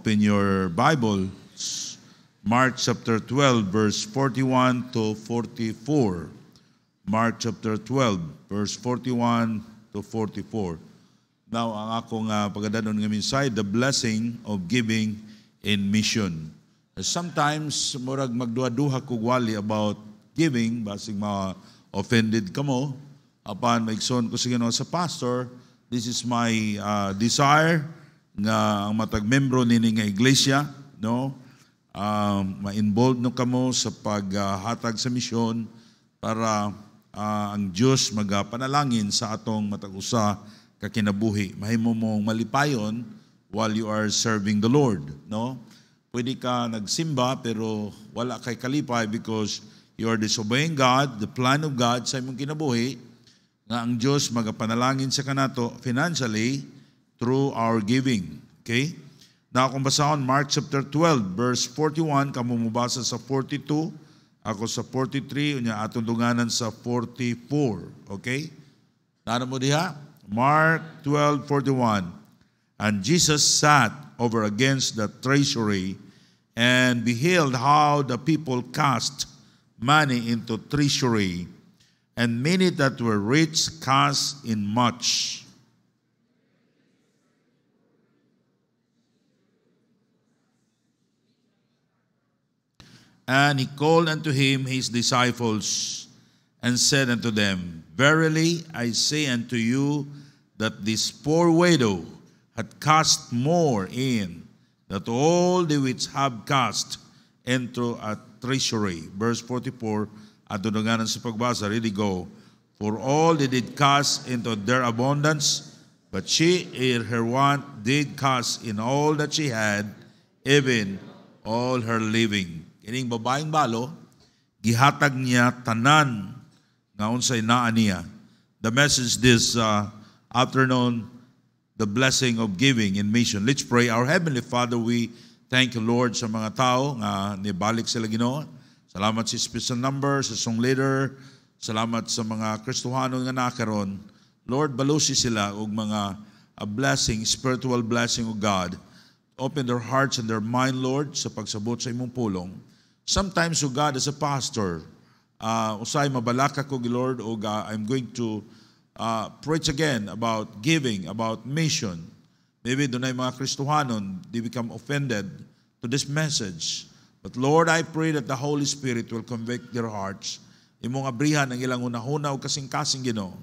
Open your Bible, Mark chapter 12, verse 41 to 44. Mark chapter 12, verse 41 to 44. Now, ang akong pagadanon nga inside, the blessing of giving in mission. Sometimes, murag magduha-duha kog wali about giving, basig ma-offended ka mo. Apan maigsoon ko sa Ginoo sa pastor, this is my desire nga ang matag membro nini nga iglesia, no? Ma-involve no kamo sa paghatag sa misyon para ang Dios magapanalangin sa atong matag usa ka kinabuhi. Mahimo mong malipayon while you are serving the Lord, no? Pwede ka nagsimba pero wala kay kalipay because you are disobeying God, the plan of God sa imong kinabuhi, nga ang Dios magapanalangin sa kanato financially through our giving. Okay? Now, kung basahon Mark chapter 12, verse 41, kamo mubasa sa 42, ako sa 43, unya atong dunganan sa 44. Okay? Nana mo diha? Mark 12:41. And Jesus sat over against the treasury and beheld how the people cast money into treasury, and many that were rich cast in much. And he called unto him his disciples, and said unto them, Verily I say unto you, that this poor widow had cast more in, that all they which have cast into a treasury. Verse 44, at dununganan sa pagbasa, really go. For all they did cast into their abundance, but she in her want did cast in all that she had, even all her living. Kining babaeng balo, gihatag niya tanan nga unsay naa niya. The message this afternoon, the blessing of giving in mission. Let's pray. Our Heavenly Father, we thank you, Lord, sa mga tao nga nibalik sila Ginoo. Salamat sa special number, sa song leader. Salamat sa mga Kristohano nga nakaron. Lord, balusi sila og mga blessing, spiritual blessing of God. Open their hearts and their mind, Lord, sa pagsabot sa imong pulong. Sometimes, O God, as a pastor, usay mabalaka ko, Lord, o I'm going to preach again about giving, about mission. Maybe doon ay mga Kristohanon, they become offended to this message. But Lord, I pray that the Holy Spirit will convict their hearts. Imong abrihan ang ilang unahuna o kasing-kasing Ginoo.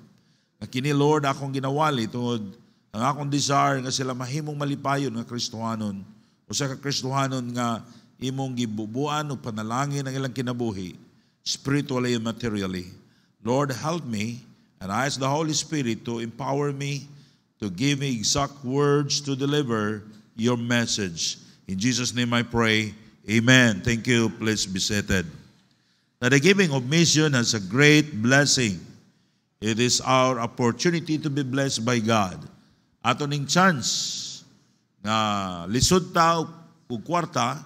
Na kini, Lord, akong ginawali tungod ang akong desire nga sila mahimong malipayon nga Kristohanon. O sa ka-Kristohanon nga imong gibubuan o panalangin ang ilang kinabuhi, spiritually and materially. Lord, help me, and I ask the Holy Spirit to empower me, to give me exact words to deliver your message. In Jesus' name I pray, amen. Thank you. Please be seated. Now, the giving of mission has a great blessing. It is our opportunity to be blessed by God. Ato ning chance na lisod ta og kwarta,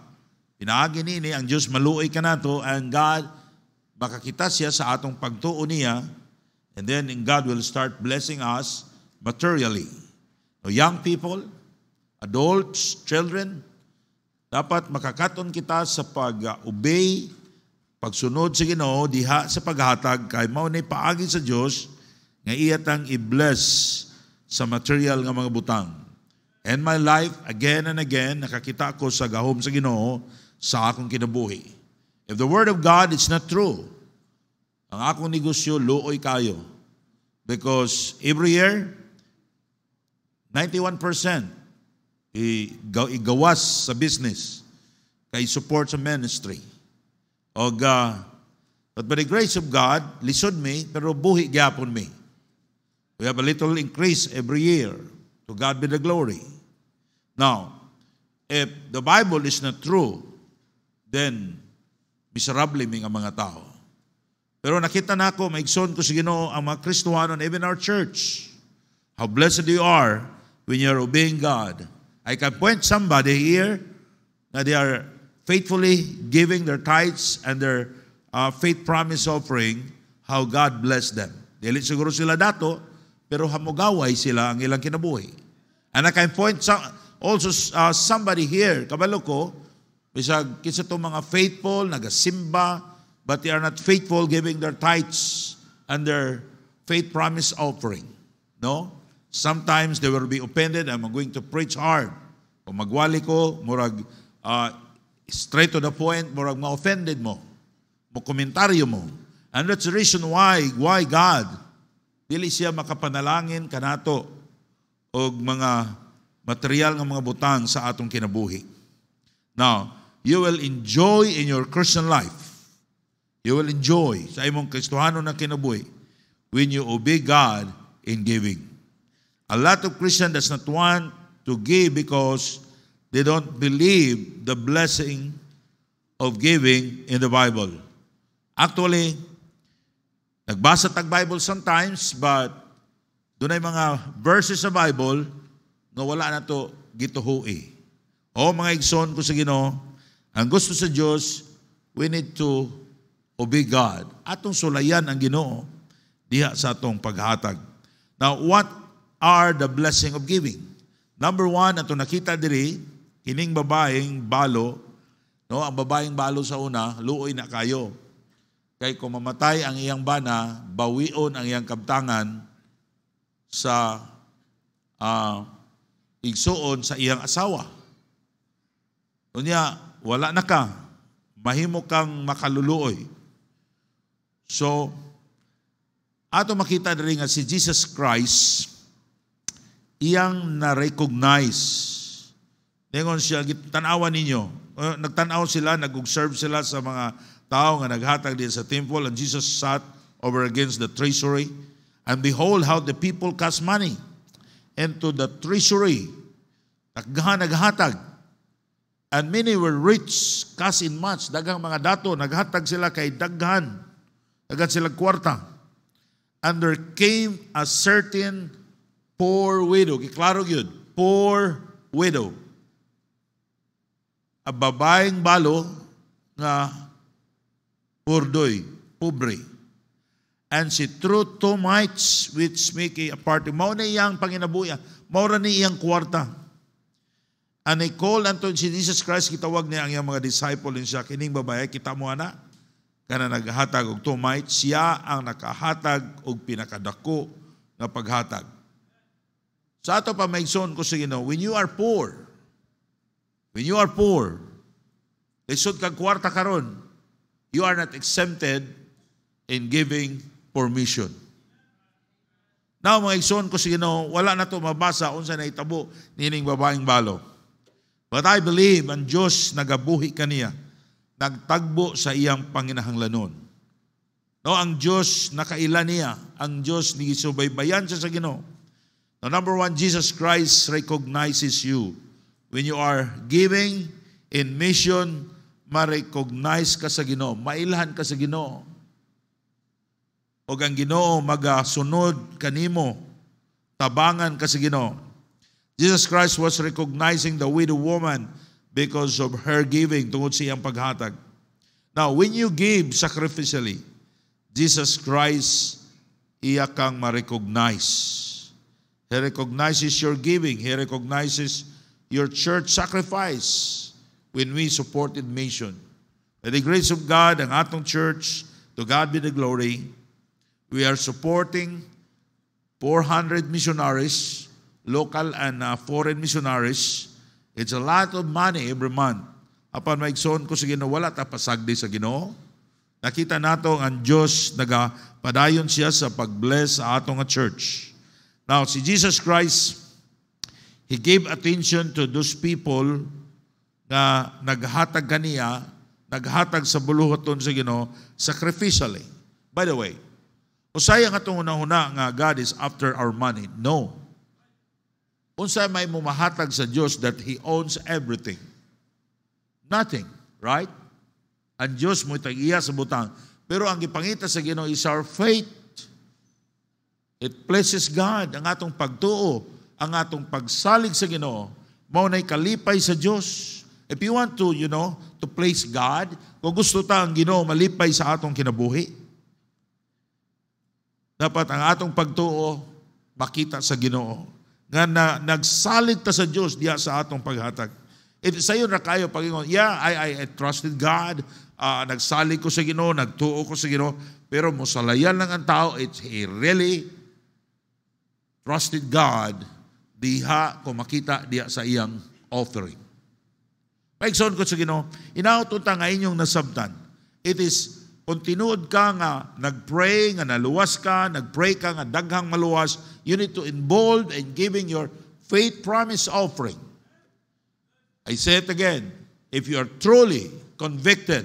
pinaagi nini ang Dios maluoy kanato, and God makakita siya sa atong pagtuo niya, and then God will start blessing us materially. So young people, adults, children, dapat makakaton kita sa pag-obey, pagsunod sa Ginoo diha sa paghatag kay mao ni paagi sa Dios nga iyatang i-bless sa material nga mga butang. In my life, again and again, nakakita ko sa gahom sa Ginoo sa akong kinabuhi. If the Word of God is not true, ang akong negosyo luoy kayo. Because every year, 91% igawas sa business kay support sa ministry. But by the grace of God, lisod me, pero buhi gyapon me. We have a little increase every year. To God be the glory. Now, if the Bible is not true, then miserable mi nga mga tao. Pero nakita na ako, maigsoon ko sa Ginoo ang mga Kristohanon, even our church. How blessed you are when you're obeying God. I can point somebody here that they are faithfully giving their tithes and their faith promise offering, how God bless them. Dili siguro sila dato, pero hamugaway sila ang ilang kinabuhi. And I can point also somebody here, kabalo ko, bisag kinsa to mga faithful, nagasimba, but they are not faithful giving their tithes and their faith promise offering. No? Sometimes they will be offended. I'm going to preach hard. Kung magwali ko, murag straight to the point, murag ma-offended mo. Mo komentaryo mo. And that's the reason why God, dili siya makapanalangin kanato og mga material nga mga butang sa atong kinabuhi. Now, you will enjoy in your Christian life. You will enjoy sa imong Kristohano na kinabuhi when you obey God in giving. A lot of Christians does not want to give because they don't believe the blessing of giving in the Bible. Actually, nagbasa tag Bible sometimes, but doon ay mga verses sa Bible na wala na to gituhui. O mga igsoon ko sa Ginoo, ang gusto sa Diyos, we need to obey God. Atong sulayan ang Ginoo diha sa atong paghatag. Now, what are the blessing of giving? Number one, atong nakita diri, kining babaeng balo, no, ang babaeng balo sa una, luoy na kayo. Kay kung mamatay ang iyang bana, bawion ang iyang kabtangan sa igsuon sa iyang asawa. Unya, wala na ka. Mahimo kang makaluluoy. So, ato makita rin nga si Jesus Christ, iyang na-recognize. Ningon siya, tanawan ninyo. Nagtanaw sila, nag-observe sila sa mga tao nga naghatag din sa temple, and Jesus sat over against the treasury, and behold how the people cast money into the treasury. Naghatag. And many were rich, cast in much. Daghang mga dato, naghatag sila kay daghan. Daghan sila kwarta. And there came a certain poor widow. Kiklaro yun. Poor widow. A babaeng balo nga purdoy, pobre. And she threw 2 mites which make a party. Mao na iyang panginabuya. Mao ra ni iyang kwarta. And he called unto si Jesus Christ, kitawag niya ang iyang mga disciple din siya, kining babae, kita mo ana, kana naghatag og 2 mites, siya ang nakahatag og pinakadako nga paghatag. Sa ato pa maigsoon ko sa Ginoo, when you are poor, lisod kag kwarta karon, you are not exempted in giving for mission. Now, mga igsoon ko sa Ginoo, wala na to mabasa unsa na itabo nining babaeng balo. But I believe ang Diyos nagabuhi kaniya, nagtagbo sa iyang panginahanglanon. No, ang Diyos nakailan niya, ang Diyos nigisubaybayan siya sa Ginoo. Now, number one, Jesus Christ recognizes you. When you are giving in mission, ma-recognize ka sa Ginoo, mailhan ka sa Ginoo. O ang Ginoo magasunod kanimo, tabangan ka sa Ginoo. Jesus Christ was recognizing the widow woman because of her giving tungod sa iyang paghatag. Now, when you give sacrificially, Jesus Christ iya kang ma-recognize. He recognizes your giving. He recognizes your church sacrifice when we supported mission. By the grace of God, ang atong church, to God be the glory, we are supporting 400 missionaries, local and foreign missionaries. It's a lot of money every month. Apan maigsoon ko sa Ginoo, wala ta pasagdi sa Ginoo. Nakita nato ang Diyos nagapadayon siya sa pag-bless sa atong church. Now, si Jesus Christ, He gave attention to those people na naghatag kaniya, naghatag sa buluhaton sa Ginoo sacrificially. By the way, usay ang atong una-una nga God is after our money. No. Unsay may mumahatag sa Diyos that He owns everything. Nothing, right? Ang Diyos mo tag-iya sa butang. Pero ang ipangita sa Ginoo is our faith. It pleases God, ang atong pagtuo, ang atong pagsalig sa Ginoo, mao nay kalipay sa Diyos. If you want to, to please God, kung gusto ta ang Ginoo malipay sa atong kinabuhi, dapat ang atong pagtuo makita sa Ginoo nga nagsalig ta sa Dios diha sa atong paghatag. If sayo ra kayo pagingon, yeah, I trusted God, nagsalig ko sa Ginoo, nagtuo ko sa Ginoo, pero mosalayan lang ang tao, he really trusted God diha ko makita diha sa iyang offering. Paigsoon ko sa Ginoo, inaot unta nga inyong nasabtan. It is continued ka nga nagpray, nga naluwas ka, nagpray ka nga daghang maluwas, you need to involve in giving your faith promise offering. I say it again, if you are truly convicted,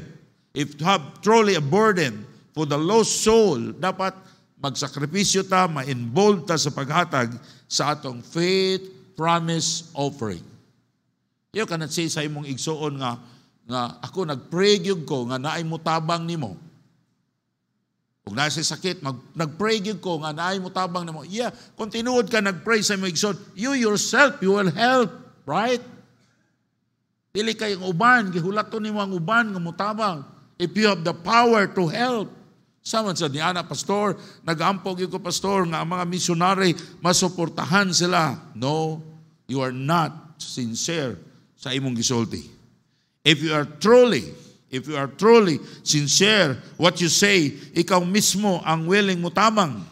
if you have truly a burden for the lost soul, dapat magsakripisyo ta, ma-involve ta sa paghatag sa atong faith promise offering. Iyo ka na sa imong igsuon nga ako nag-pray gyud ko nga naay mutabang nimo. Kung nasa sakit, nag-pray gyud ko nga naay mutabang nimo. Yeah, continuod ka nag-pray sa imong igsoon. You yourself, you will help, right? Dili kayong uban, gihulaton nimo ang uban nga mutabang. If you have the power to help. Saman sa niana, pastor, nag-ampog yung ko, pastor, nga ang mga missionary, masuportahan sila. No, you are not sincere sa imong gisulti. If you are truly sincere, what you say, ikaw mismo ang willing mo tamang.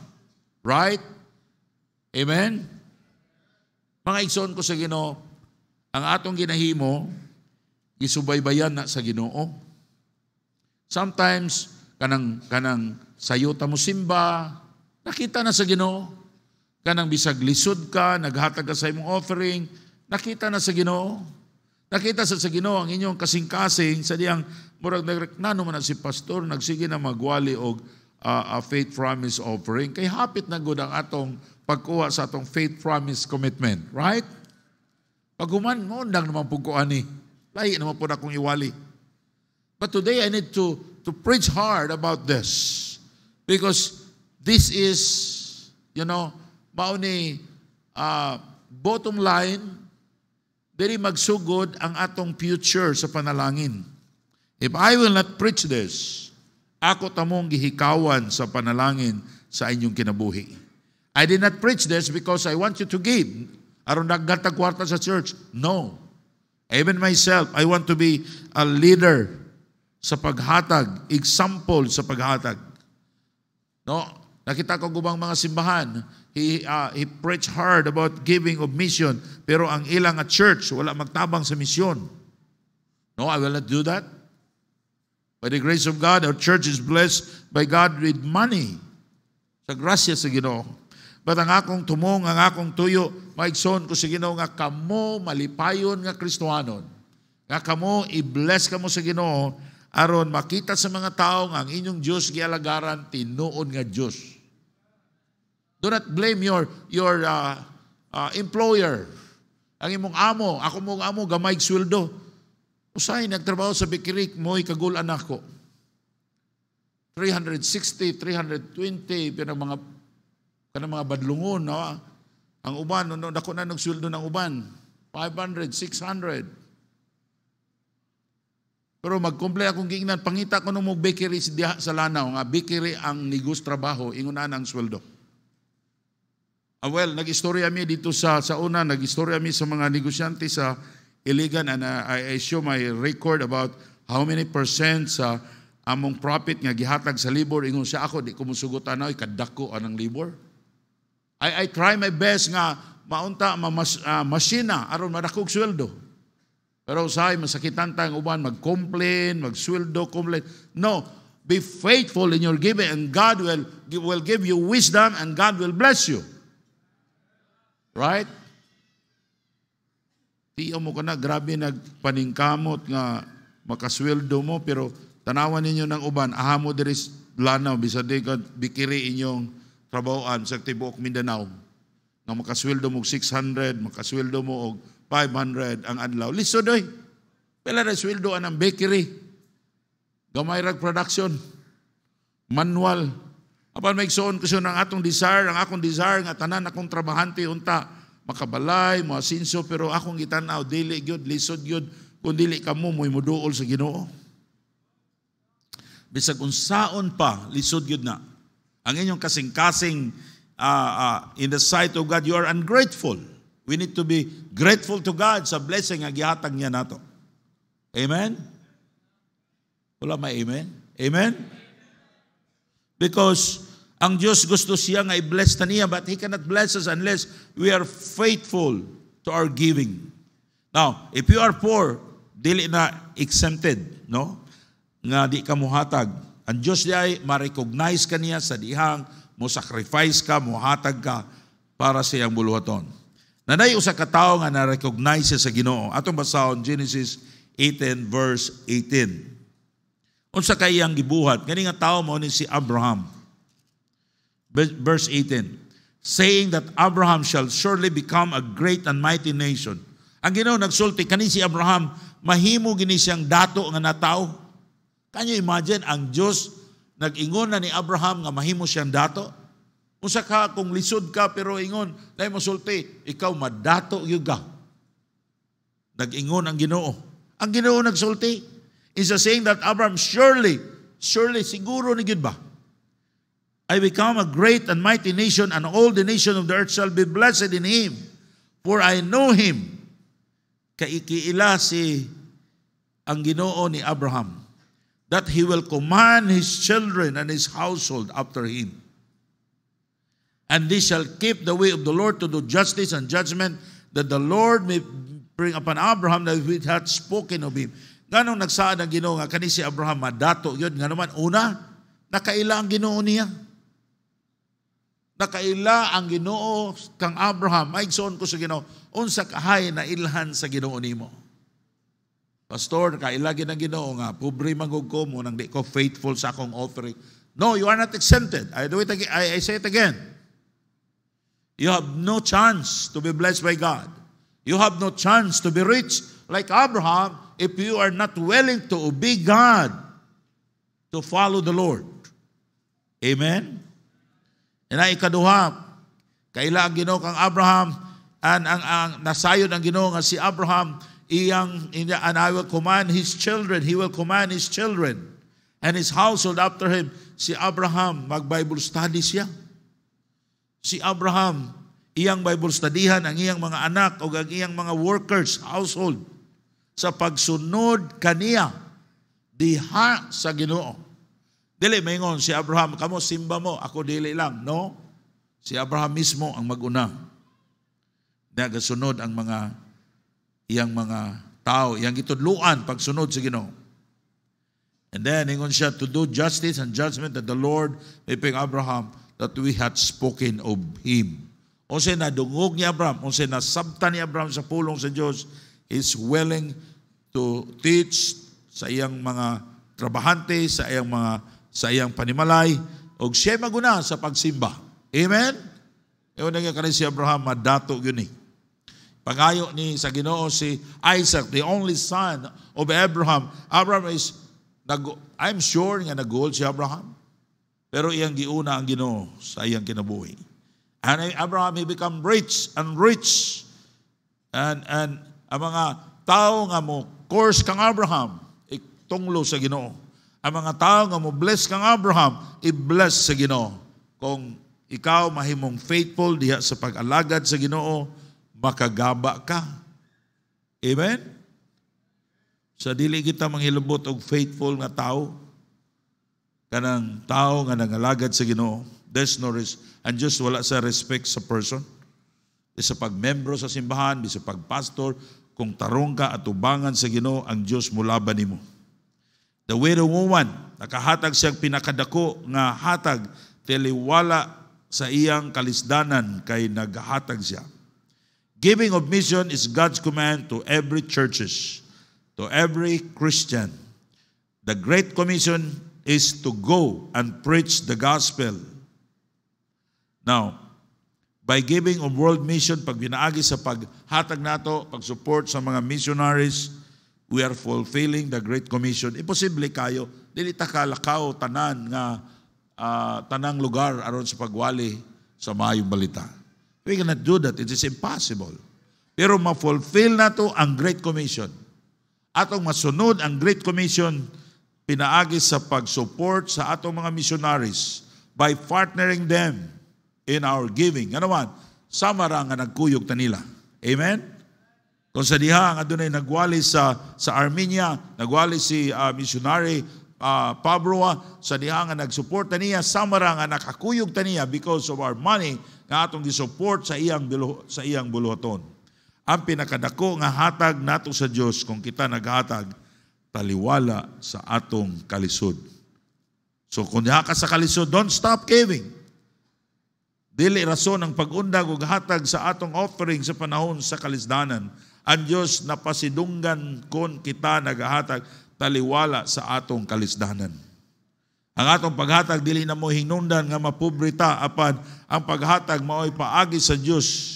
Right? Amen? Mga igsoon ko sa Ginoo, ang atong ginahimo, gisubaybayan na sa Ginoo. Sometimes, kanang sayuta mo simba, nakita na sa Ginoo. Kanang bisag lisod ka, naghatag ka sa imong offering, nakita na sa Ginoo. Nakita sa Ginoo ang inyong kasing-kasing sa diyang murag nagreknano man si pastor, nagsige na magwali og a faith promise offering. Kay hapit na gud ang atong pagkuha sa atong faith promise commitment, right? Pag human mo ndang naman pug ko ani. Lahi naman po na akong iwali. But today I need to preach hard about this because this is, mauni bottom line, diri magsugod ang atong future sa panalangin. If I will not preach this, ako tamong gihikawan sa panalangin sa inyong kinabuhi. I did not preach this because I want you to give. Aron naggatag kwarta sa church. No. Even myself, I want to be a leader sa paghatag, example sa paghatag. No? Nakita ko gubang mga simbahan, he preached hard about giving of mission, pero ang ilang at church, wala magtabang sa misyon. No, I will not do that. By the grace of God, our church is blessed by God with money. Sa grasya sa Ginoo. But ang akong tumong, ang akong tuyo, maigsoon ko sa Ginoo nga kamo malipayon nga Kristohanon. Nga kamo i-bless kamo sa Ginoo aron makita sa mga tao nga ang inyong Diyos gialagaran tinuod nga Diyos. Do not blame your employer. Ang imong amo, ako mong amo, gamay sweldo. Usay, nagtrabaho sa bakery, mo'y kagulan ako. 360, 320, pero mga badlungon, no? Ang uban, dako na nagsweldo ng uban. 500, 600. Pero mag-complain akong giingnan, pangita ko nung bakery sa Lanao, nga bakery ang negos trabaho, ingunan ang sweldo. Well, nag-istorya mi dito sa una, nag-istorya mi sa mga negosyante sa Iligan, and I show my record about how many percent sa among profit nga gihatag sa labor. Ingon siya ako, di ko musugutan na, kadako anang labor. I try my best nga maunta, masina, aron madakog sweldo. Pero usahay, masakitan tayong uban, mag-complain, mag-sweldo, complain. No, be faithful in your giving and God will give you wisdom and God will bless you. Right? Tiyo mo ka na, grabe nagpaningkamot nga makasweldo mo, pero tanawan ninyo ng uban, aha mo diri Lanao, bisag bikiri inyong trabahoan sa tibuok Mindanao. Nga makasweldo mo 600, makasweldo mo og 500 ang adlaw. Lisod oy. Pila na sweldo ang bakery. Gamay rag production. Manual. Apan may igsoon ko siya ng atong desire, ang akong desire nga tanan akong trabahante unta makabalay, maasinso, pero akong gitanaw dili gyud, lisod gyud, kun dili kamo mo'y muduol sa Ginoo. Bisag unsaon pa, lisod gyud na. Ang inyong kasing-kasing in the sight of God, you are ungrateful. We need to be grateful to God sa blessing nga gihatag niya nato. Amen? Wala may amen? Amen? Because ang Diyos gusto siya nga i-bless ta niya, but He cannot bless us unless we are faithful to our giving. Now, if you are poor, dili na exempted, no? Nga di ka muhatag. Ang Diyos di ay ma-recognize ka niya sa dihang mo sacrifice ka, muhatag ka para sa iyang buluhaton. Nanay usa ka tawo nga na-recognize siya sa Ginoo. Atong basahon Genesis 18 verse 18. Unsa kay iyang gibuhat? Kani nga tawo mao ni si Abraham. Verse 18. Saying that Abraham shall surely become a great and mighty nation. Ang Ginoo nagsulti kani si Abraham, mahimo gini siyang dato nga natawo. Can you imagine ang Diyos nag-ingon na ni Abraham nga mahimo siyang dato? Unsa ka kung lisod ka pero ingon, dahil mo sulti, ikaw madato gyud ka. Nag-ingon ang Ginoo. Ang Ginoo nagsulti. Is saying that Abraham surely siguro ni gyud ba? I become a great and mighty nation, and all the nation of the earth shall be blessed in him. For I know him. Kaikiila si ang Ginoo ni Abraham, that he will command his children and his household after him. And they shall keep the way of the Lord to do justice and judgment, that the Lord may bring upon Abraham that he hath spoken of him. Ganong nagsaad ang Ginoo nga kani si Abraham madato yun nga naman una nakaila ang Ginoo niya. Nakaila ang Ginoo kang Abraham. Maigsoon ko sa Ginoo, unsa kahay na ilhan sa Ginoo nimo. Pastor, nakaila gid ang Ginoo nga pobre mangug ko mo nang di ko faithful sa akong offering. No, you are not exempted. I do it again. I say it again. You have no chance to be blessed by God. You have no chance to be rich like Abraham if you are not willing to obey God, to follow the Lord. Amen? And ang ikaduha, kaila ang Ginoo kang Abraham, ang nasayod ang Ginoo nga si Abraham, and I will command his children, he will command his children, and his household after him. Si Abraham, mag-Bible study siya. Si Abraham, iyang Bible studyhan ang iyang mga anak o ang iyang mga workers, household, sa pagsunod kaniya diha sa Ginoo. Dili maingon si Abraham, kamo simba mo, ako dili lang. No? Si Abraham mismo ang mag-una. Nagasunod ang mga iyang mga tao, iyang itudluan pagsunod sa Ginoo. And then ingon siya to do justice and judgment that the Lord may pay Abraham that we had spoken of him. Unsay nadungog ni Abraham, unsay nasabtan ni Abraham sa pulong sa Dios, is willing to teach sa iyang mga trabahante, sa iyang panimalay, o siya maguna sa pagsimba. Amen? Ewan nga kanina si Abraham, madato yun eh. Pangayo ni sa Ginoo si Isaac, the only son of Abraham. Abraham is, I'm sure nga nag-goal si Abraham, pero iyang giuna ang Ginoo sa iyang kinabuhi. And Abraham, he become rich and rich. And ang mga tao nga mo course kang Abraham, itunglo sa Ginoo. Ang mga tao nga mo bless kang Abraham, i-bless sa Ginoo. Kung ikaw mahimong faithful diha sa pag-alagad sa Ginoo, makagaba ka. Amen? Sa dili kita manghilabot og faithful nga tao, kanang tao nga nangalagad sa Ginoo, there's no risk. And just wala sa respect sa person. Sa pagmembro sa simbahan, sa pagpastor, kung tarong ka at tubangan sa Ginoo, ang Diyos mulaban nimo. The widow woman, nakahatag siyang pinakadako nga hatag, tiliwala sa iyang kalisdanan kay naghatag siya. Giving of mission is God's command to every churches, to every Christian. The Great Commission is to go and preach the gospel. Now, by giving of world mission, pag binaagi sa paghatag nato, pag-support sa mga missionaries, we are fulfilling the Great Commission. Imposible kayo, dili ta kalakaw tanan nga tanang lugar aron sa pagwali sa maayong balita. We cannot do that. It is impossible. Pero ma-fulfill nato ang Great Commission. Atong masunod ang Great Commission, pinaagi sa pag-support sa atong mga missionaries by partnering them in our giving. Ano man, sama ra nga nagkuyog ta nila. Amen? Kung sa diha, nga doon ay nagwali sa Armenia, nagwali si missionary Pablo, sa diha nga nagsuporta niya, samara nga nakakuyog ta niya because of our money nga atong gisupport sa iyang buluhaton. Ang pinakadako nga hatag nato sa Dios kung kita naghatag, taliwala sa atong kalisod. So kung diha ka sa kalisod, don't stop giving. Dili rason ang pag-undag ug hatag sa atong offering sa panahon sa kalisdanan. Ang Dios napasidunggan kung kita naghatag, taliwala sa atong kalisdanan. Ang atong paghatag dili na mo hinungdan nga mapobrita, apan ang paghatag mao'y paagi sa Dios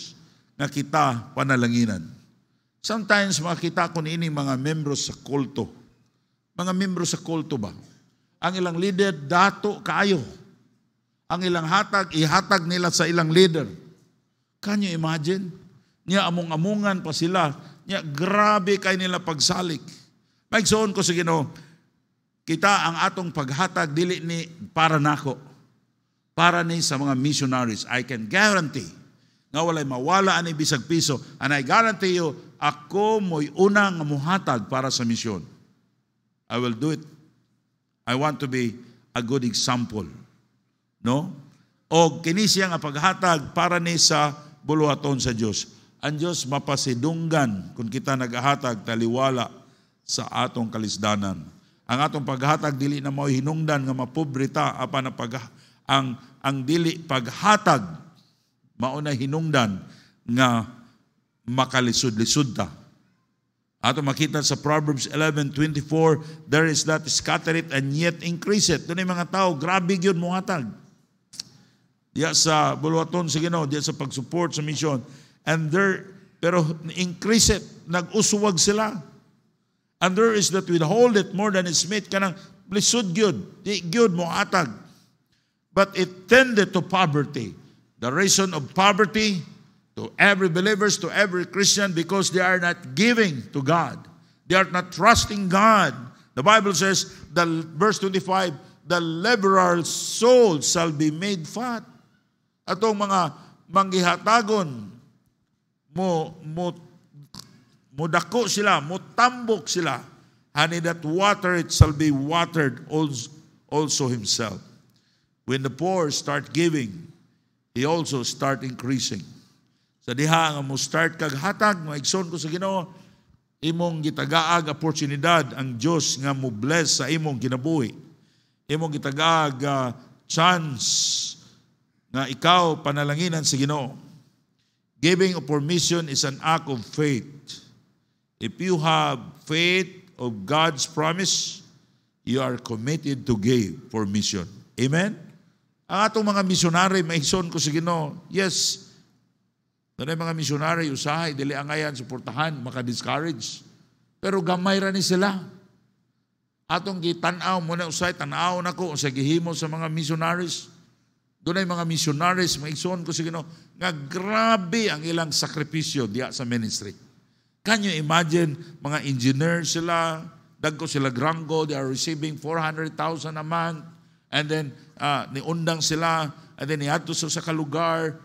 na kita panalanginan. Sometimes makita ko ini mga membro sa kulto. Mga membro sa kulto ba? Ang ilang leader dato kaayo. Ang ilang hatag ihatag nila sa ilang leader. Can you imagine? Niya among-amungan pa sila. Niya grabe kay nila pagsalik. Maigsoon ko sa Ginoo, kita ang atong paghatag dili ni para nako. Para ni sa mga missionaries. I can guarantee nga walay mawala ani bisag piso. And I guarantee you, ako mo'y unang muhatag para sa misyon. I will do it. I want to be a good example. No? O kini siya nga paghatag para ni sa buluhaton sa Dios. Ang Dios mapasidunggan kung kita naghatag taliwala sa atong kalisdanan. Ang atong paghatag dili na mao hinungdan nga mapobrita, apan ang dili paghatag mao na hinungdan nga makalisud-lisud ta. Ato makita sa Proverbs 11:24, there is that scatter it and yet increase it. Doon yung mga tao, grabe yun muhatag. Diya sa buluhaton sa Ginoo, diya sa pag-support sa mission. Pero increase it, nag-uswag sila. And there is that withhold it more than its meat, kanang lisod yun, di yun muhatag. But it tended to poverty. The reason of poverty to every believers, to every Christian, because they are not giving to God. They are not trusting God. The Bible says, verse 25, the liberal soul shall be made fat. Atong mga manggihatagon, mo dako sila, mo tambok sila. Honey, that water, it shall be watered also himself. When the poor start giving, he also start increasing. Sa diha nga mo start kag hatag, maigsoon ko sa Ginoo, imong gitagaag oportunidad ang Dios nga mo bless sa imong kinabuhi. Imong gitagaag chance nga ikaw panalanginan sa Ginoo. Giving of permission is an act of faith. If you have faith of God's promise, you are committed to give for mission. Amen? Ang atong mga misyonary, maigsoon ko sa Ginoo, yes, doon mga misyonary, usahay, dili angayan, suportahan, maka-discourage. Pero gamay ra ni sila. Atong gitanaw, muna usay, tanaw na ko, sa gihimo sa mga missionaries. Doon ay mga missionaries, maigsoon ko sa Ginoo, nga grabe ang ilang sakripisyo diya sa ministry. Can you imagine, mga engineer sila, dagko sila granggo, they are receiving 400,000 a month, and then niundang sila, and then niadto sa kalugar,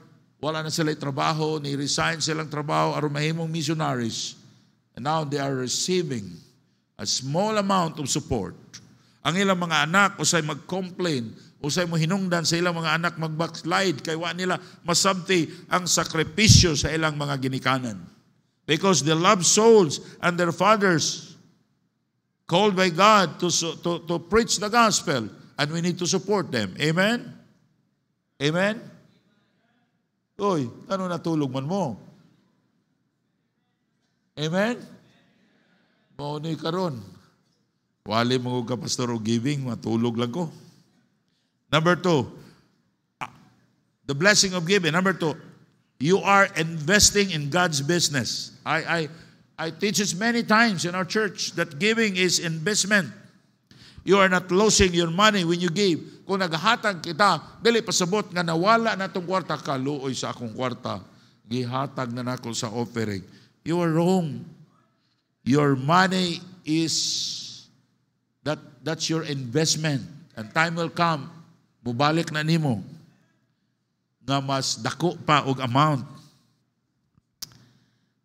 wala na sila trabaho, ni-resign silang trabaho, aron mahimong missionaries. And now they are receiving a small amount of support. Ang ilang mga anak, usay mag-complain, usay mo hinungdan sa ilang mga anak mag-backslide, kay wa nila masabti ang sakripisyo sa ilang mga ginikanan. Because they love souls and their fathers called by God to preach the gospel, and we need to support them. Amen? Amen? Uy, ano natulog man mo? Amen? Mauni karon. Wali mo ka pastor o giving, matulog lang ko. Number 2, the blessing of giving. Number 2, you are investing in God's business. I teach this many times in our church that giving is investment. You are not losing your money when you give. Kung naghatag kita, dili pasabot nga nawala na itong kwarta, kaluoy sa akong kwarta, gihatag na nako sa offering. You are wrong. Your money is, that's your investment. And time will come, mubalik na nimo nga mas dako pa og amount.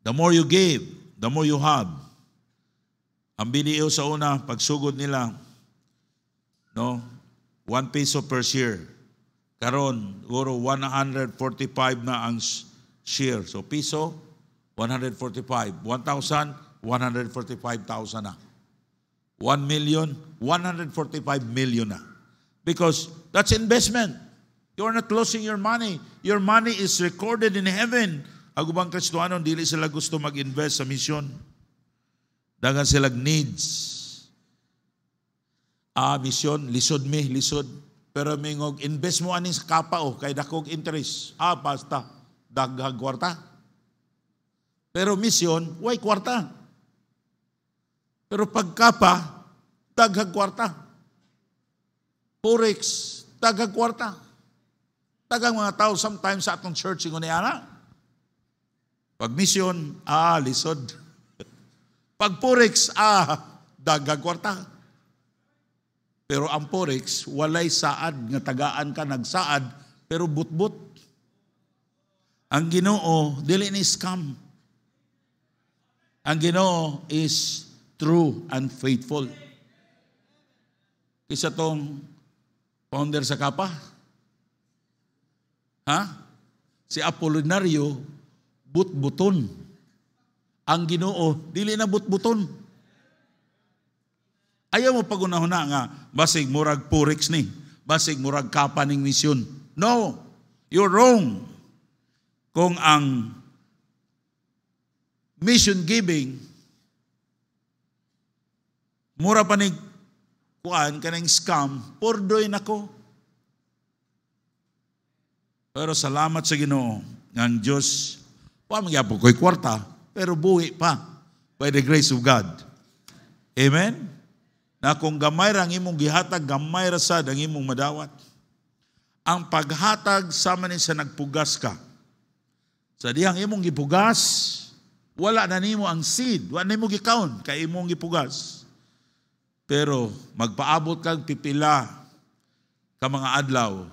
The more you give, the more you have. Ang BDO sa una, pagsugod nila, no, 1 peso per share. Karon, siguro 145 na ang share. So piso, 145. 1,000, 145,000 na. 1 million, 145 million na. Because that's investment. You're not losing your money. Your money is recorded in heaven. Ang ubang Kristohanon, dili sila gusto mag-invest sa misyon. Dagan sila needs. Misyon, lisod mi, lisod. Pero mingog, invest mo aning sa kapao, kay dakog interest. Basta, daghag kwarta. Pero misyon, way kwarta. Pero pagkapa, daghag kwarta. Forex, daghag kwarta. Daghang mga tao, sometimes sa atong church, ingon niya na. Pag misyon, lisod. Pag forex, daghag kwarta. Pero ang forex, walay saad, nga tagaan ka nagsaad, pero butbut. Ang Ginoo, dili ni scam. Ang Ginoo is true and faithful. Isa tong founder sa Kapa. Si Apolinario, butbuton. Ang Ginoo, dili na butbuton. Ayaw mo pagunahuna nga, basig murag forex ni, basig murag kapa ning misyon. No, you're wrong. Kung ang mission giving, mura pa ni kuan kanang scam, pordoy nako. Pero salamat sa Ginoo, ng Diyos, magyapon ko'y kwarta, pero buhi pa by the grace of God. Amen? Na kung gamay ra ang imong gihatag, gamay ra sad ang imong madawat. Ang paghatag sama ni sa nagpugas ka. Sa dihang imong gipugas, wala na nimo ang seed, wala nimo gikaon kay imong gipugas. Pero magpaabot kag pipila ka mga adlaw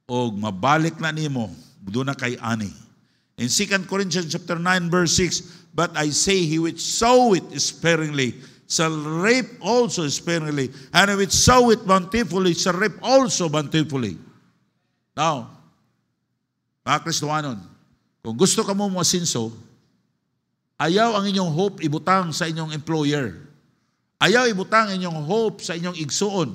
o mabalik na nimo doon na kay ani. In 2 Corinthians chapter 9 verse 6, but I say he which sow it sparingly shall reap also sparingly, and if it sow it bountifully, shall reap also bountifully. Now, mga Kristohanon, kung gusto ka mo masinso, ayaw ang inyong hope ibutang sa inyong employer. Ayaw ibutang inyong hope sa inyong igsuon.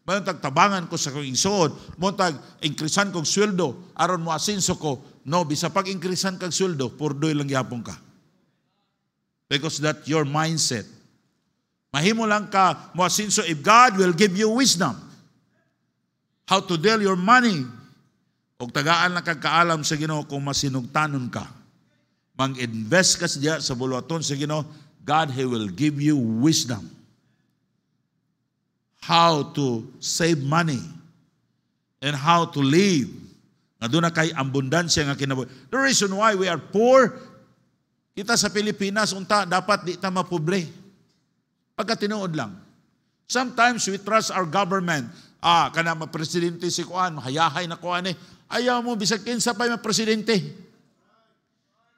Mayroon tagtabangan ko sa kong igsuon, montag inkrisan kong sweldo, aron mo asinso ko. No, bisa pag inkrisan kag sweldo, purdoy lang yapon ka. Because that your mindset. Mahimo lang ka mo asinso if God will give you wisdom how to deal your money. Og tagaan lang kag kaalam sa Ginoo kung masinugtanon ka. Mang-invest ka sa buluhaton sa Ginoo, God, He will give you wisdom how to save money and how to live. Nga doon na kay abundansya nga kinabuhi. The reason why we are poor, kita sa Pilipinas, unta, dapat di ta mapobre. Pagkatinuod lang. Sometimes we trust our government. Kana ma-presidente si Kuan, hayahay na Kuan eh. Ayaw mo, bisag kinsa pa yung presidente.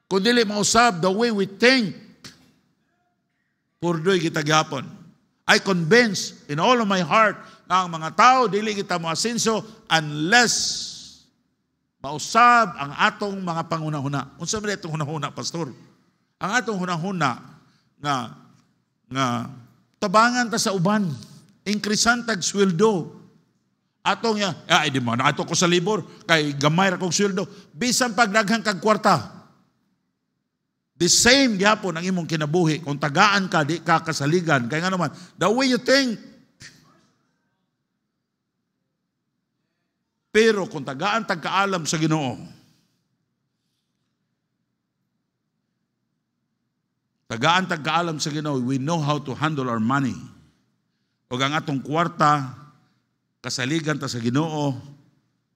Kung dili mausab the way we think, purdoy kita gihapon. I convince in all of my heart na ang mga tao, dili kita mo asinso unless mausab ang atong mga pangunahuna. Unsa man itong hunahuna, pastor? Ang atong hunahuna nga tabangan ta sa uban, inkrisan tag sweldo. Atong di man ato ko sa libor kay gamay ra kog sweldo. Bisan pag daghang kag kwarta. The same gyapon ang imong kinabuhi kung tagaan ka di ka kasaligan kay nga naman the way you think. Pero kung tagaan tag kaalam sa Ginoo, tagaan tag kaalam sa Ginoo, we know how to handle our money. Og ang atong kwarta kasaligan ta sa Ginoo,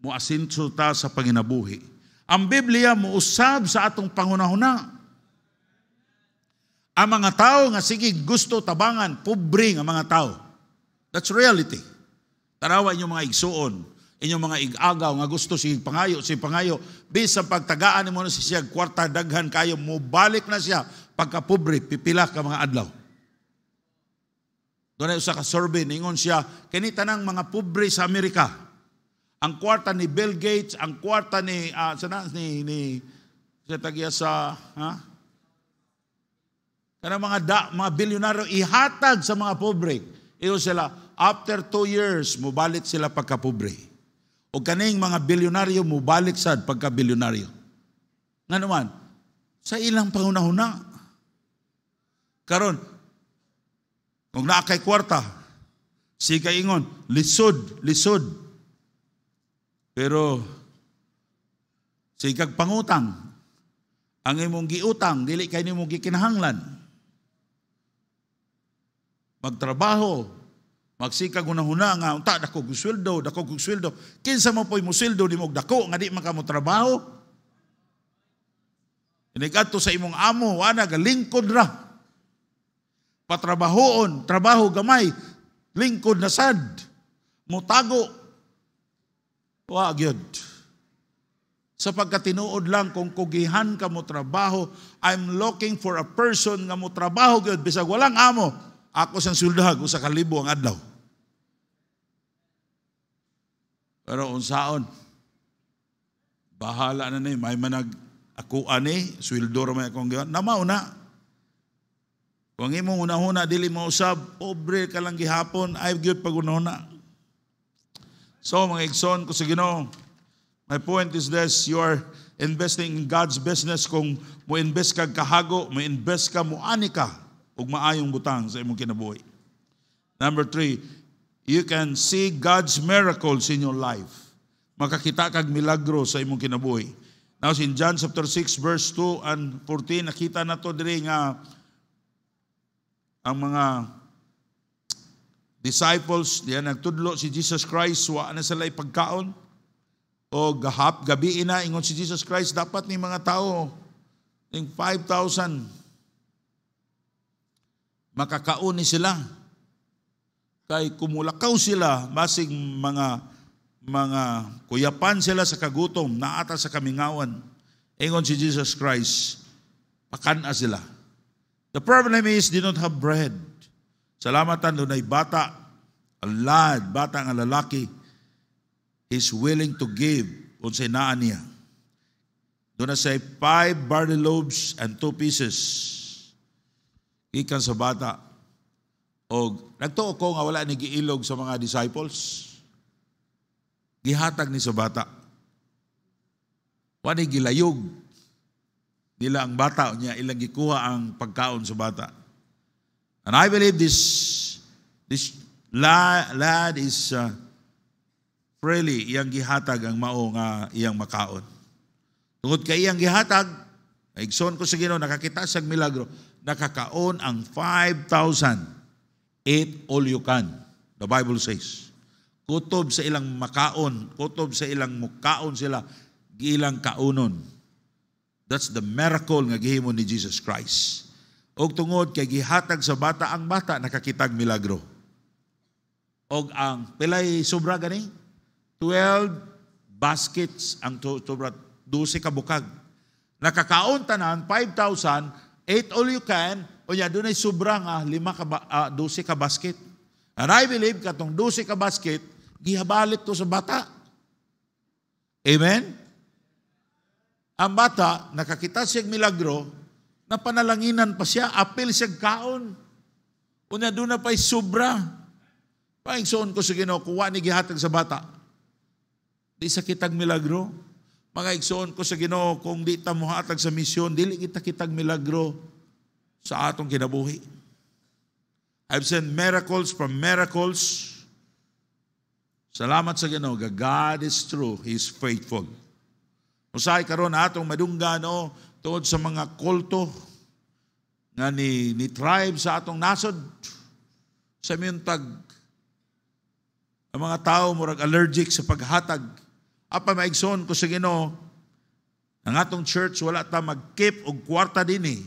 muasinso ta sa panginabuhi. Ang Biblia muusab sa atong pangunahuna. Ang mga tao nga sige gusto tabangan, pobre nga mga tao. That's reality. Tarawa inyong mga igsuon. Inyong mga igagaw nga gusto si pangayo, bisan pagtagaan mo na siya kwarta daghan kayo, mubalik na siya pagka-pobre, pipila ka mga adlaw. Doon ay usa ka survey, ningon siya, kini tanang mga pobre sa Amerika. Ang kwarta ni Bill Gates, ang kwarta ni kanang mga bilyonaryo ihatag sa mga pobre. Iyo sila, after 2 years, mubalik sila pagka-pobre. O kaning mga bilyonaryo, mubalik sad pagka-bilyonaryo. Nga naman, sa ilang pangunahuna. Karon, kung naakay kwarta, sikay ingon, lisod. Pero, sikag pangutang, ang imong giutang, dili kay nimong gikinahanglan. Magtrabaho, magsikag unahuna nga, unta, dako kong sweldo. Kinsa mo po'y mo sweldo, di mo dako, nga di man ka mo trabaho. Inigadto sa imong amo, wala, galingkod ra. Patrabahoon, trabaho gamay, lingkod na sad. Mutago. Gyud. Sa pagkatinuod lang, kung kugihan ka mo trabaho, I'm looking for a person nga mo trabaho, gyud, bisag walang amo. Ako sang suldag, usa ka libo ang adlaw. Pero unsaon, bahala na ni, may manag ako ani, sweldo ra may akong gihan, namaw na. Kung imong unahuna, dili mo usab, pobre ka lang gihapon, ay gyud pag unahuna. So mga igsoon ko sa Ginoo, my point is this, you are investing in God's business. Kung mo invest ka kahago, mo invest ka, mo ani ka, ug maayong butang sa imong kinabuhi. Number 3, you can see God's miracles in your life. Makakita kag milagro sa imong kinabuhi. Now in John chapter 6 verse 2 and 14, nakita na to diri nga ang mga disciples diyan nagtudlo si Jesus Christ, wa na sila ipagkaon. O gabi na ingon si Jesus Christ, dapat ni mga tao ning 5,000 makakaon ni sila. Kay kumulakaw sila, masig mga kuyapan sila sa kagutom, naata sa kamingawan. Ingon si Jesus Christ, pakana sila. The problem is, they don't have bread. Salamatan doon ay bata, ang lad, bata ang lalaki, is willing to give unsay naa niya. Doon na say 5 barley loaves and 2 pieces. Ikan sa bata. O nagtuo ko nga wala ni giilog sa mga disciples. Gihatag ni sa bata. Wala ni gilayog. Nila ang bata niya, ilang gikuha ang pagkaon sa bata. And I believe this lad is freely iyang gihatag ang mao nga iyang makaon. Tungod kay iyang gihatag, igsoon ko sa Ginoo, nakakita sa milagro, nakakaon ang 5,000. Eat all you can, the Bible says. Kutob sa ilang makaon, kutob sa ilang mukaon sila, gilang kaunon. That's the miracle nga gihimo ni Jesus Christ. Og tungod kay gihatag sa bata, ang bata nakakitag milagro. Og ang pilay sobra gani? 12 baskets ang sobra, 12 ka bukag. Nakakaon tanan 5,000, 8 all you can, o niya doon ay sobra nga 12 ka basket. And I believe katong 12 ka basket, gihabalik to sa bata. Amen? Ang bata, nakakita siyang milagro, napanalanginan pa siya, apil siyang kaon. Unya doon na pa'y sobra. Paingsoon ko sa Ginoo, kuha ni gihatag sa bata. Di sa kitag milagro. Mga igsoon ko sa Ginoo, kung di ta mohatag sa misyon, dili kita kitag milagro sa atong kinabuhi. I've seen miracles from miracles. Salamat sa Ginoo, God is true, He is faithful. Usahay karon atong madunggan tungod sa mga kulto nga ni tribe sa atong nasod. Sa miyuntag, ang mga tao murag allergic sa paghatag. Apa maigsoon ko sa Ginoo, ang atong church wala ta mag-keep og kwarta dinhi.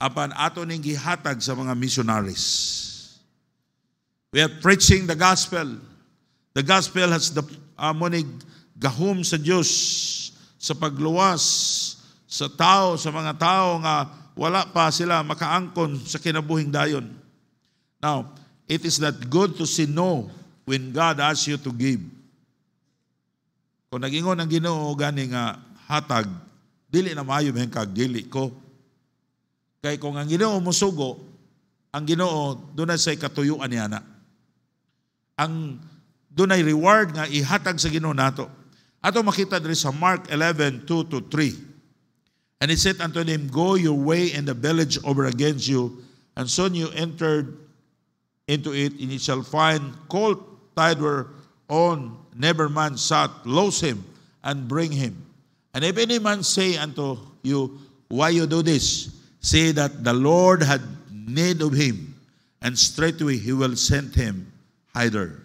Apan ato ning gihatag sa mga missionaries. We are preaching the gospel. The gospel has the monig gahom sa Diyos sa pagluwas sa tao, sa mga tao nga wala pa sila makaangkon sa kinabuhing dayon. Now, it is not good to say no when God asks you to give. Kung nag-ingon ang Ginoo gani nga hatag, dili na maayo mahingkag, dili ko. Kay kung ang Ginoo musugo, ang Ginoo dunay say katuyuan niya na. Ang dunay reward nga ihatag sa Ginoo nato. Ato makita diri sa Mark 11:2-3. And he said unto them, Go your way, and the village over against you, and soon you entered into it, and ye shall find colt tied whereon never man sat, loose him, and bring him. And if any man say unto you, Why you do this? Say that the Lord had need of him, and straightway he will send him hither.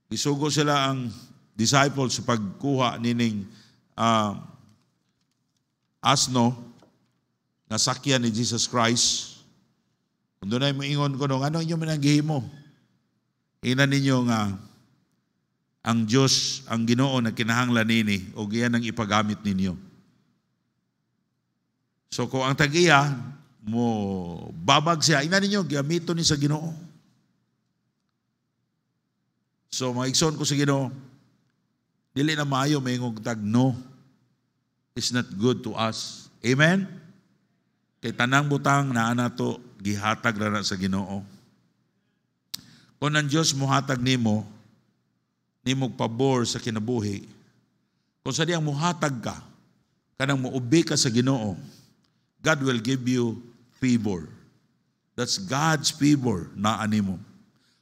Isugo sila ang disciples sa pagkuha nining asno na sakyan ni Jesus Christ. Kung doon ay moingon ko nung, ano inyo mananggihimo? Ina ninyo nga ang Diyos, ang Ginoo na kinahanglan nini, o giyan ang ipagamit ninyo. So kung ang tagiya mo babag siya, ina ninyo, gamito ni sa Ginoo. So maigsoon ko sa Ginoo, dili na maayo mayingog tag no. It's not good to us. Amen? Kay tanang butang na nato gihatag ra na sa Ginoo. Kung ang Diyos muhatag nimo pabor sa kinabuhi, kung sa diyang muhatag ka, kanang muubi ka sa Ginoo, God will give you favor. That's God's favor na animo.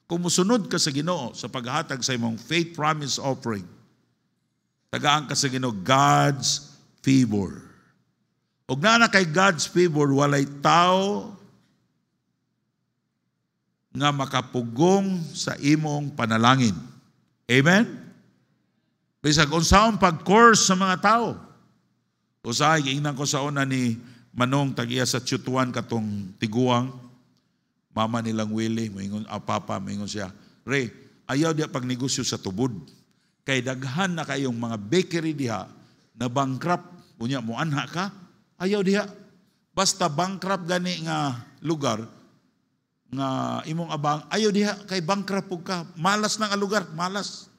Kung musunod ka sa Ginoo sa paghatag sa imong faith promise offering, tagaan ka sa Ginoo God's favor. Og naa na kay God's favor, walay tao nga makapugong sa imong panalangin. Amen? Bisag unsaon pag-course sa mga tao. Usahay, giingnan ko sa una ni Manong tagiya sa Chutuan katong tiguang, mama nilang Willie, maingon, papa, maingon siya, Re, ayaw diya pagnegosyo sa tubod. Kay daghan na kayong mga bakery diha na bankrupt. Unya mo anha ka? Ayaw diha. Basta bankrupt gani nga lugar nga imong abang, ayaw diha kay bankrupt pug ka. Malas nang lugar, malas.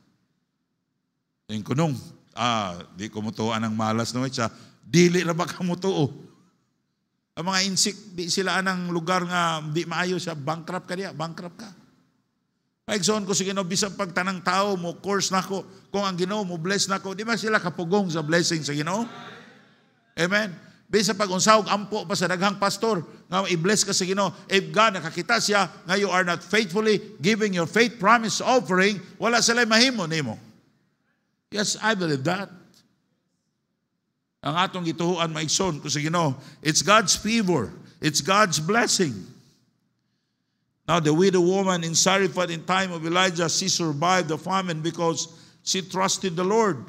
Ing kunong, di ko mutuan ang malas no siya. Dili ra ba ka mutuo? Ang mga insik, di sila anang lugar nga di maayo siya, bankrupt ka diha, bankrupt ka. Paigsoon ko sa Ginoo, bisag pag tanang tao mo, course na ko, kung ang Ginoo mo bless na ko, di ba sila kapugong sa blessing sa Ginoo? Amen? Bisag pag unsawog, ampo pa sa daghang pastor, nga i-bless ka sa Ginoo, if God nakakita siya, nga you are not faithfully giving your faith promise offering, wala sila mahimo nimo. Yes, I believe that. Ang atong gituhuan maigsoon ko sa Ginoo, it's God's favor, it's God's blessing. Now, the widow woman in Sarephat in time of Elijah, she survived the famine because she trusted the Lord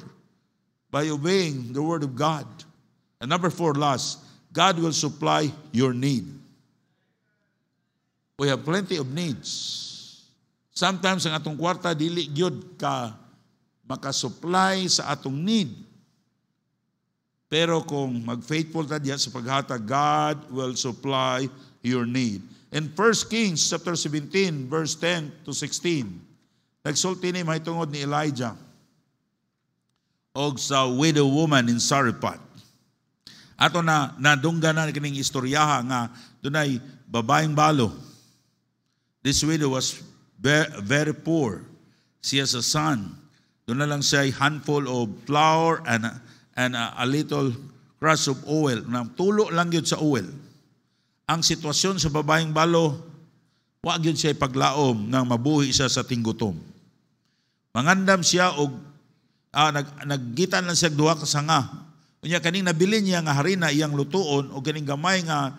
by obeying the word of God. And number 4, last, God will supply your need. We have plenty of needs. Sometimes ang atong kwarta, dili gyud ka makasupply sa atong need. Pero kung mag-faithful ta diya sa paghatag, God will supply your need. In 1 Kings chapter 17, verse 10-16, nagsulti ni mahitungod ni Elijah og sa widow woman in Sarephat. Ato na nadunggan na kining istoryaha nga dunay babaeng balo. This widow was very poor. She has a son. Doon na lang siya handful of flour and a little crush of oil. Tulo lang yun sa oil. Ang sitwasyon sa babaeng balo, wag yun siya paglaom nang mabuhi siya sa tinggutom. Mangandam siya og naggitan lang siya duha ka sanga. Unya kaning nabili niya nga harina iyang lutuon o kaning gamay nga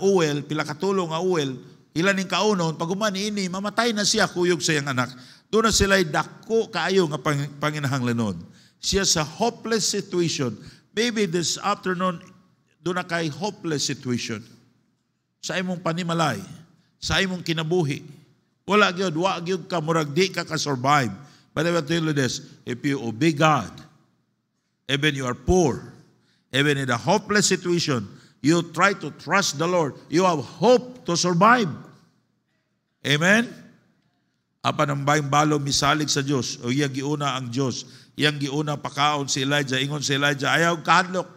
oil, pila ka tulo nga oil, ilan ning kaunon pag ini mamatay na siya kuyog sa iyang anak. Doon na sila'y dako kaayo nga panginahanglanon. Siya sa hopeless situation. Maybe this afternoon, doon na kay hopeless situation. Sa imong panimalay, sa imong kinabuhi, Wala gyud, wa gyud ka murag di ka survive. But I will tell you this, if you obey God, even you are poor, even in a hopeless situation, you try to trust the Lord, you have hope to survive. Amen? Apan ang bayang balo misalig sa Diyos, o iyang giuna ang Diyos, iyang giuna pakaon si Elijah, ingon si Elijah, ayaw kahadlok.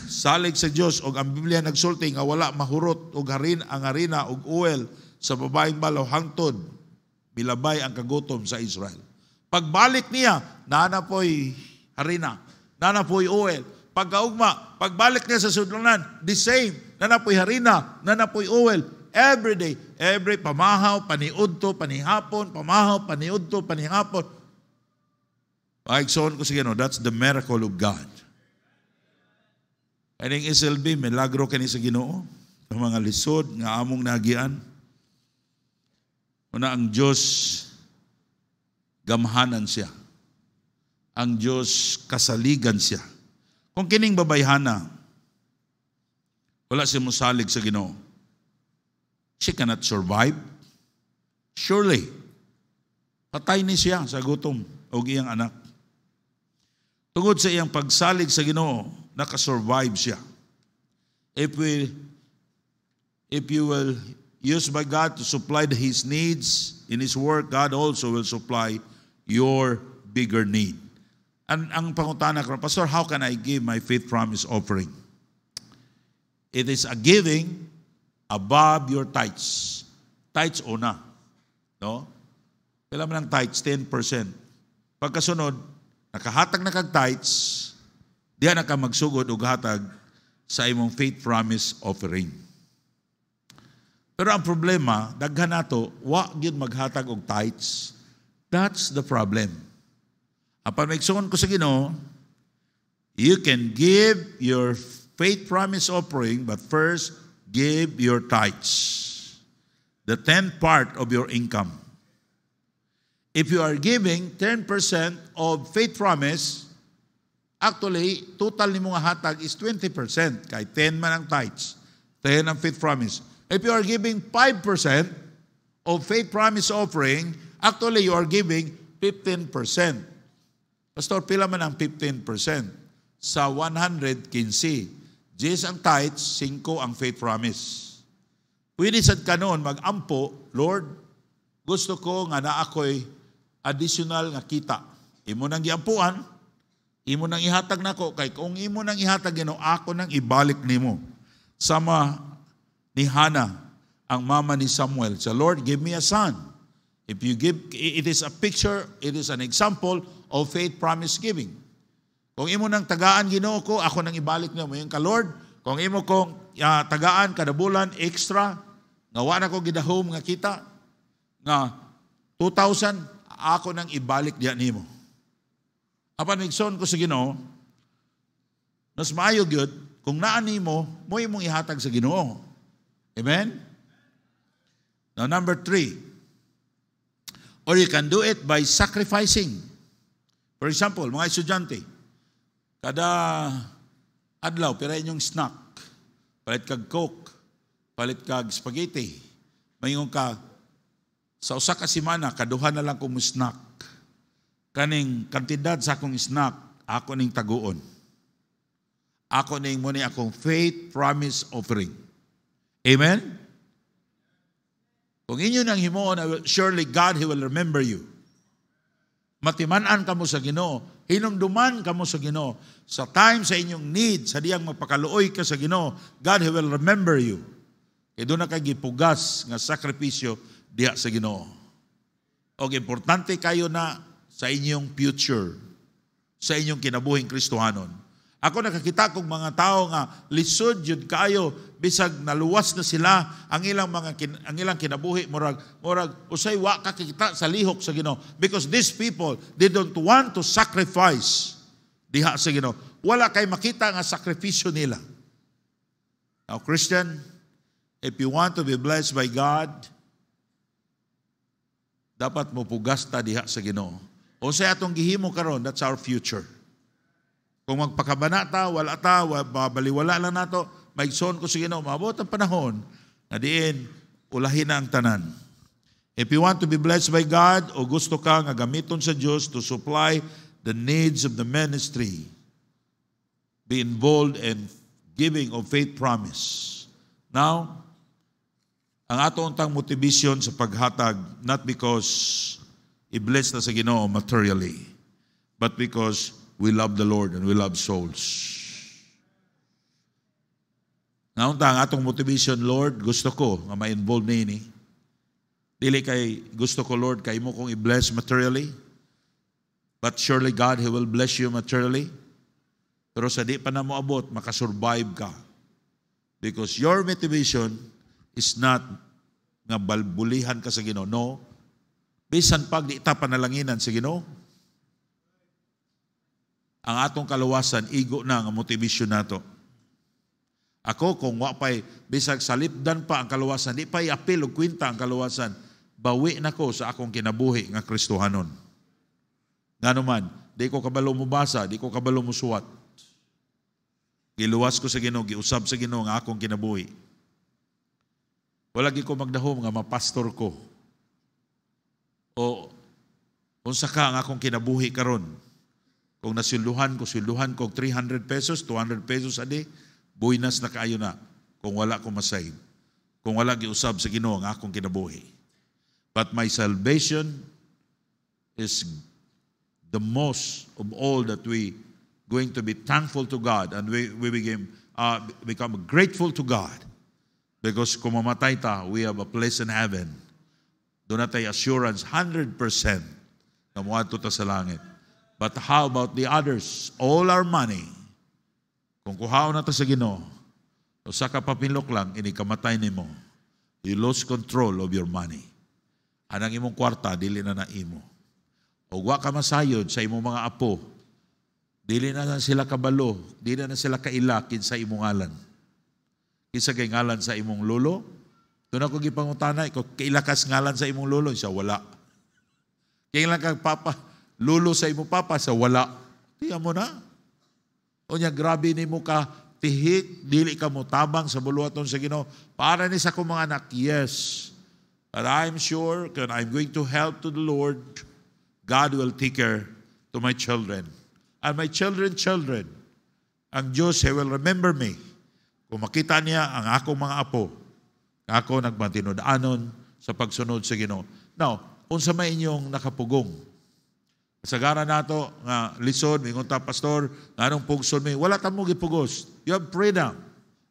Salig sa Diyos, o ang Biblia nagsulti nga wala mahurot, o ang harina, o oil sa babaeng balo, hangtod, bilabay ang kagutom sa Israel. Pagbalik niya, nana po'y harina, nana po'y oil. Pagkaugma, pagbalik niya sa sudlanan, the same, nana po'y harina, nana po'y oil. Every day, every pamahaw, paniudto, panihapon, pamahaw, paniudto, panihapon. Paigsoon ko sige, no, that's the miracle of God. Kaning SLB, milagro kani sa Ginoo, ang mga lisod nga among nagian. Una ang Diyos, gamhanan siya. Ang Diyos, kasaligan siya. Kung kining babayhana, wala siya musalig sa Ginoo, she cannot survive. Surely, patay ni siya sa gutom o iyang anak. Tungod sa iyang pagsalig sa Ginoo, nakasurvive siya. If you will use by God to supply His needs in His work, God also will supply your bigger need. Ang pangutana ko, Pastor, how can I give my faith promise offering? It is a giving above your tithes. Tithes una. No? Kailan mo ng tithes? 10%. Pagkasunod, nakahatag na kag tithes, diyan na ka magsugod o hatag sa imong faith promise offering. Pero ang problema, daghan nato, wa gyud maghatag og tithes. That's the problem. Apan maigsoon ko sa Ginoo, you can give your faith promise offering, but first, give your tithes, the 10th part of your income. If you are giving 10% of faith promise, actually, total ni mga hatag is 20%. Kay 10 man ang tithes, 10 ang faith promise. If you are giving 5% of faith promise offering, actually you are giving 15%. Pastor, pila man ang 15%? Sa 100, 15. 10 ang tithes, 5 ang faith promise. Pwede sad ka noon mag-ampo, Lord, gusto ko nga na ako'y additional nga kita. Imo nang giampuan, imo nang ihatag nako, kay kung imo nang ihatag Ginoo, ako nang ibalik nimo. Sama ni Hannah, ang mama ni Samuel, sa Lord, give me a son. If you give, it is a picture, it is an example of faith promise giving. Kung imo nang tagaan Ginoo ko, ako nang ibalik niyo mo yung ka Lord. Kung imo kong tagaan kada bulan extra, nga wa na ko gidahom nga kita, nga 2,000, ako nang ibalik diyan nimo. Apan migson ko sa Ginoo, mas maayo gyud kung naa nimo, mo imong ihatag sa Ginoo. Amen? Now number 3, or you can do it by sacrificing. For example, mga estudyante, kada adlaw, pira inyong snack, palit kag Coke, palit kag spaghetti, mayroon ka, sa usa ka semana, kaduha na lang kong snack. Kaning kantidad sa akong snack, ako ning taguon. Ako ning muni akong faith promise offering. Amen? Kung inyo nang himuon, surely God, He will remember you. Matiman-an kamo sa Ginoo, hinumduman kamo sa Ginoo, sa time sa inyong need, sa diyang magpakaluoy ka sa Ginoo, God, He will remember you. Kaya doon na kay gipugas nga sakripisyo diya sa Ginoo. O importante kayo na sa inyong future, sa inyong kinabuhing Kristohanon. Ako nakakita kong mga tao nga lisod jud kayo, bisag naluwas na sila ang ilang kinabuhi, murag usay wa ka kita sa lihok sa Ginoo, because these people, they don't want to sacrifice diha sa Ginoo. Wala kay makita nga sakripisyo nila. Now Christian, if you want to be blessed by God, dapat mo pugasta diha sa Ginoo. O sa atong gihimo karon, that's our future. Kung magpakabanata, wala ta, babaliwala lang nato, maigsoon ko sa Ginoo, maabot ang panahon na diin ulahin na ang tanan. If you want to be blessed by God o gusto ka nga gamiton sa Diyos to supply the needs of the ministry, be involved in giving of faith promise. Now, ang ato untang motivation sa paghatag, not because i-bless na sa Ginoo materially, but because we love the Lord and we love souls. Nga untang atong motivation, Lord, gusto ko nga ma-involve na ini. Dili kay gusto ko, Lord, kay mo kong i-bless materially, but surely God, He will bless you materially. Pero sa di pa na mo abot, makasurvive ka. Because your motivation is not nga balbulihan ka sa Ginoo. No. Bisan pag di ta panalanginan sa Ginoo, ang atong kaluwasan, igo na ang motivation nato. Ako, kung wapay, bisag salipdan pa ang kaluwasan, di pa i-apil o kwinta ang kaluwasan, bawi na ko sa akong kinabuhi nga Kristohanon. Nga naman, di ko kabalo mo basa, di ko kabalo mo suwat. Giluwas ko sa Ginoo, giusab sa Ginoo nga akong kinabuhi. Walagi ko magdahom nga mapastor ko. O unsa ka ang akong kinabuhi karon. Kung nasilduhan ko 300 pesos, 200 pesos a day, buinas na kaayo na kung wala ko masayid. Kung wala giusab sa Ginoo ang akong kinabuhi. But my salvation is the most of all that we going to be thankful to God, and we become grateful to God, because kung mamatay ta, we have a place in heaven. Doon na tayo assurance 100% na muadto ta sa langit. But how about the others? All our money, kung kuhaon na ta sa Ginoo, usa ka papinlok lang, inikamatay nimo. You lose control of your money. Anang imong kwarta, dili na imo. O wa ka masayod sa imong mga apo, dili na sila kabalo, dili na sila kaila kinsa imong ngalan. Kinsa kay ngalan sa imong lolo? Doon ako gipangutana, kaila kas ngalan sa imong lolo? Siya wala. Kaila kang papa, lolo sa imong papa? Siya wala. Tiyan mo na. O niya, grabe ni mo ka tihik, dili ka mo tabang sa buluhaton sa Ginoo. Para ni sa kong mga anak, yes. But I'm sure when I'm going to help to the Lord, God will take care to my children. And my children, ang Diyos, He will remember me. Kung makita niya ang akong mga apo, ako nagmatinod-anon sa pagsunod sa Ginoo. Now, unsa may inyong nakapugong? Kasagaran nato nga lisod, mingon ta pastor, anong pugson mi? Wala ta mo gipugos. You have freedom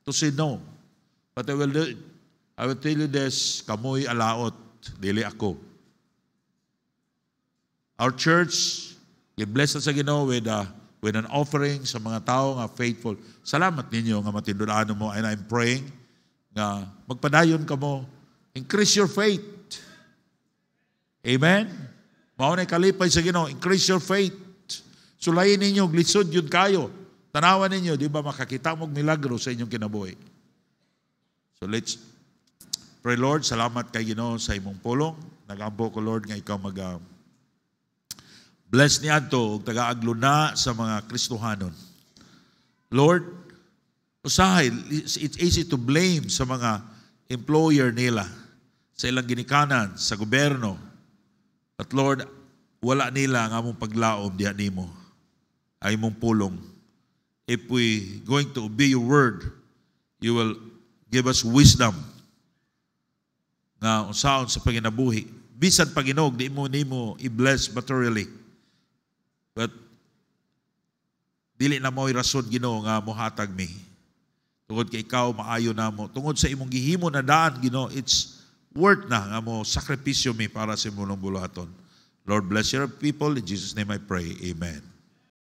to say no. But I will tell you this, kamoy alaot, dili ako. Our church, i-bless na sa Ginoo with an offering sa mga tao nga faithful. Salamat ninyo nga matindudaan mo, and I'm praying nga magpadayon ka mo. Increase your faith. Amen? Mao na kalipay sa Ginoo, increase your faith. Sulayin ninyo, lisod yun kayo. Tanawan ninyo, di ba makakita mong milagro sa inyong kinabuhi. So let's pray, Lord, salamat kay Ginoo sa imong pulong. Nagampo ko, Lord, nga ikaw bless niya ito, taga-aglo na sa mga Kristohanon. Lord, usahay, it's easy to blame sa mga employer nila, sa ilang ginikanan, sa gobyerno. But Lord, wala nila ang among paglaom diha nimo, ay mong pulong. If we going to obey your word, you will give us wisdom na unsaon sa paginabuhi. Bisan paginog, di mo nimo i-bless materially. But dili na mo'y rason, Ginoo, nga mohatag mi. Tungod kay ikaw, maayo na mo. Tungod sa imong gihimo na daan, Ginoo, it's worth na nga mo sakripisyo mi para sa imong buluhaton. Lord, bless your people. In Jesus' name I pray. Amen.